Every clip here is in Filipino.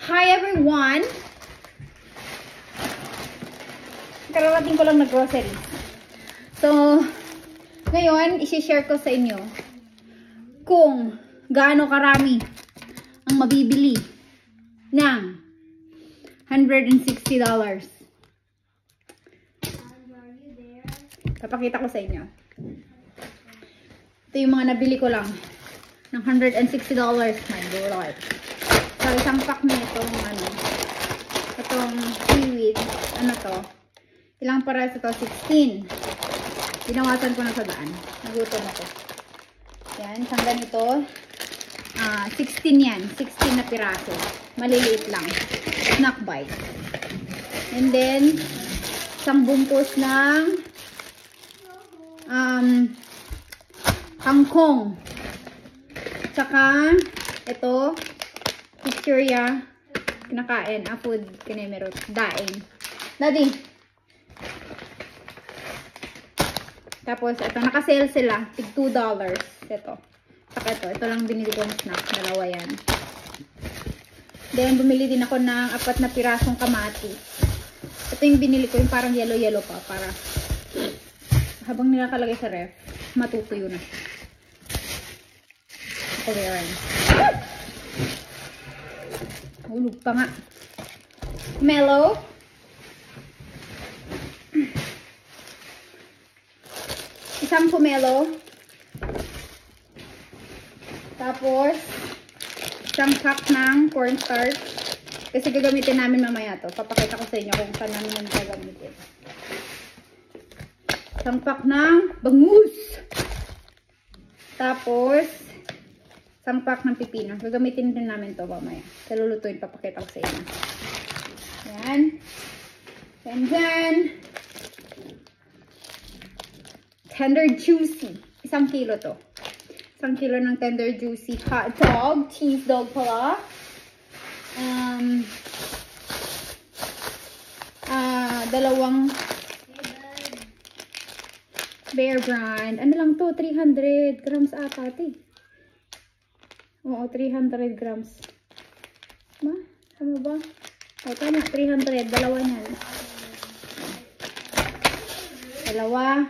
Hi everyone! Kararating ko lang na grocery. So, ngayon, isi-share ko sa inyo kung gaano karami ang mabibili ng $160. Papakita ko sa inyo. Ito yung mga nabili ko lang ng $160. My Lord. So, isang pack na itong itong seaweed. Ano to? Ilang pares ito? 16. Binawasan ko na sa daan. Nagutom ako. Yan. Isang ganito. 16 yan. 16 na piraso. Maliliit lang. Snack bite. And then, isang bungkus ng kangkong. Tsaka, ito, Victoria, kinakain, food, kinemerot, daing. Daddy. Tapos, ito, nakasale sila, tig $2. Ito. Saka ito lang binili ko ng snack, dalawa yan. Then, bumili din ako ng 4 na pirasong kamatis. Ito yung binili ko, yung parang yellow-yellow pa, para habang nilakalagay sa ref, matutuyo na siya. Ito yan. Hulog pa nga. Mellow. Isang pomelo. Tapos, isang pack ng cornstarch. Kasi gagamitin namin mamaya to. Papakita ko sa inyo kung saan namin gagamitin. Isang pack ng bangus. Tapos, isang pack ng pipino. Gagamitin din namin to mamaya. Sa lulutuin, papakita ko sa inyo. Yan. And then, tender juicy. 1 kilo to. 1 kilo ng tender juicy hot dog. Cheese dog pala. Dalawang Bear Brand. Ano lang to? 300 grams ata ito. Oo, 300 grams. Ma? Ano ba? O, tama. 300. Dalawa niyan. Dalawa.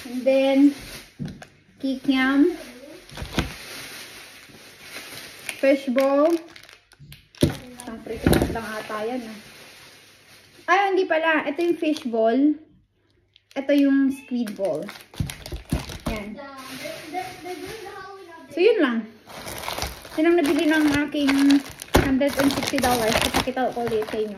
And then, kikiam. Fishbowl. Isang prito lang ata yan. Ay, hindi pala. Ito yung fishbowl. Ito yung squid ball. Yan. So, yun lang. Yan ang nabili ng aking $160. Kapakita ko ulit sa inyo.